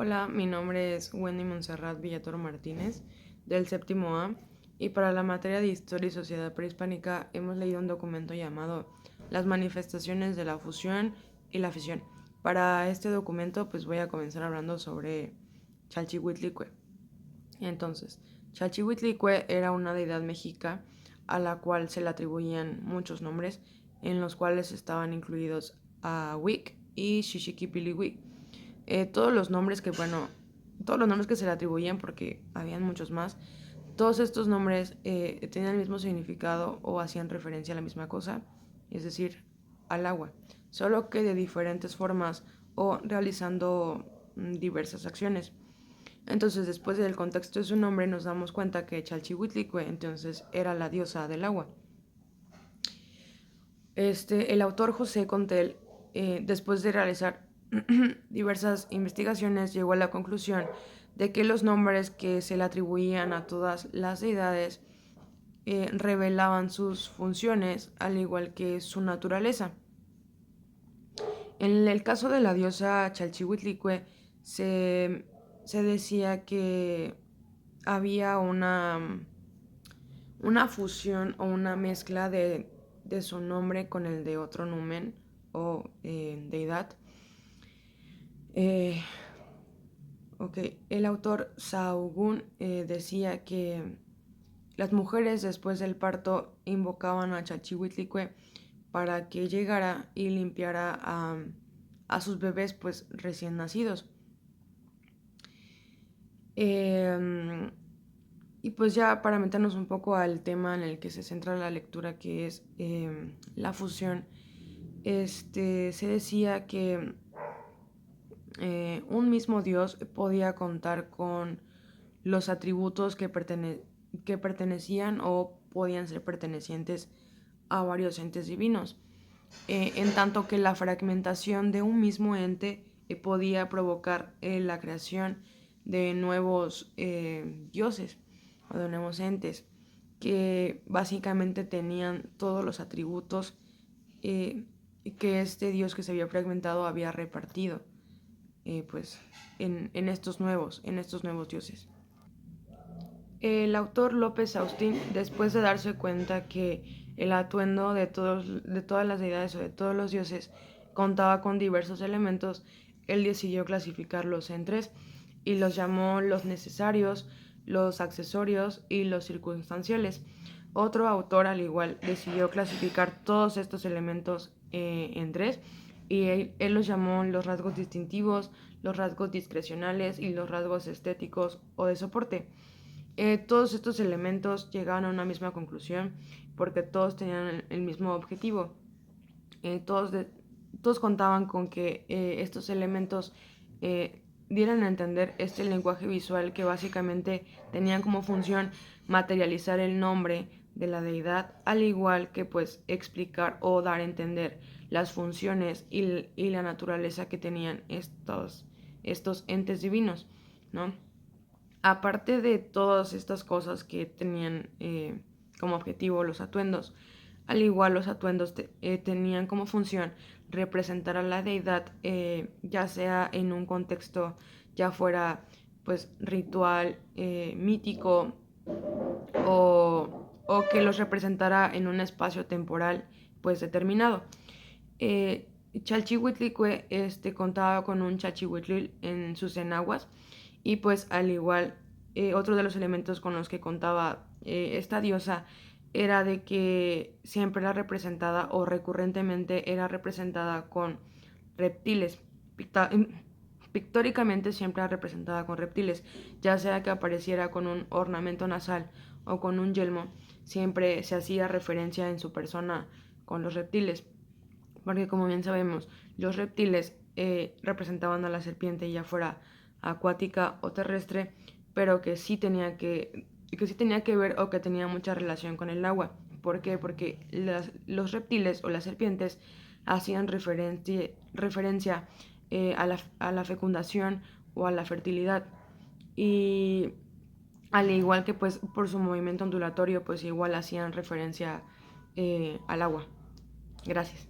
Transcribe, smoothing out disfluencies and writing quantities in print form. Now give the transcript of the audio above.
Hola, mi nombre es Wendy Montserrat Villatoro Martínez, del séptimo A, y para la materia de Historia y Sociedad Prehispánica hemos leído un documento llamado Las manifestaciones de la fusión y la fisión. Para este documento pues voy a comenzar hablando sobre Chalchihuitlicue. Entonces, Chalchihuitlicue era una deidad mexica a la cual se le atribuían muchos nombres, en los cuales estaban incluidos Ahuic y Xixiquipilihui. Todos los nombres todos los nombres que se le atribuían, porque habían muchos más, todos estos nombres tenían el mismo significado o hacían referencia a la misma cosa, es decir, al agua, solo que de diferentes formas o realizando diversas acciones. Entonces, después del contexto de su nombre, nos damos cuenta que Chalchihuitlicue entonces era la diosa del agua. El autor José Contel, después de realizar diversas investigaciones, llegó a la conclusión de que los nombres que se le atribuían a todas las deidades revelaban sus funciones, al igual que su naturaleza. En el caso de la diosa Chalchihuitlicue, se decía que había una fusión o una mezcla de su nombre con el de otro numen o deidad. El autor Sahagún decía que las mujeres después del parto invocaban a Chalchihuitlicue para que llegara y limpiara a sus bebés pues recién nacidos. Y pues ya para meternos un poco al tema en el que se centra la lectura, que es la fusión, se decía que un mismo Dios podía contar con los atributos que pertenecían o podían ser pertenecientes a varios entes divinos, en tanto que la fragmentación de un mismo ente podía provocar la creación de nuevos dioses o de nuevos entes que básicamente tenían todos los atributos que este dios que se había fragmentado había repartido pues en estos nuevos dioses. El autor López Austin, después de darse cuenta que el atuendo de todas las deidades o de todos los dioses contaba con diversos elementos, él decidió clasificarlos en tres y los llamó los necesarios, los accesorios y los circunstanciales. Otro autor, al igual, decidió clasificar todos estos elementos en tres y él los llamó los rasgos distintivos, los rasgos discrecionales y los rasgos estéticos o de soporte. Todos estos elementos llegaban a una misma conclusión porque todos tenían el mismo objetivo. Todos contaban con que estos elementos dieran a entender este lenguaje visual que básicamente tenían como función materializar el nombre de la deidad, al igual que pues explicar o dar a entender las funciones y la naturaleza que tenían estos entes divinos, ¿no? Aparte de todas estas cosas que tenían como objetivo los atuendos, al igual los atuendos tenían como función representar a la deidad, ya sea en un contexto ya fuera pues ritual, mítico o que los representara en un espacio temporal pues determinado. Chalchihuitlicue contaba con un Chachihuitlil en sus enaguas y pues al igual otro de los elementos con los que contaba esta diosa era de que siempre era representada o recurrentemente era representada con reptiles. Pictóricamente siempre era representada con reptiles, ya sea que apareciera con un ornamento nasal o con un yelmo, siempre se hacía referencia en su persona con los reptiles, porque como bien sabemos, los reptiles representaban a la serpiente ya fuera acuática o terrestre, pero que sí tenía que ver o que tenía mucha relación con el agua. ¿Por qué? Porque los reptiles o las serpientes hacían referencia a la fecundación o a la fertilidad. Y al igual que pues por su movimiento ondulatorio, pues igual hacían referencia al agua. Gracias.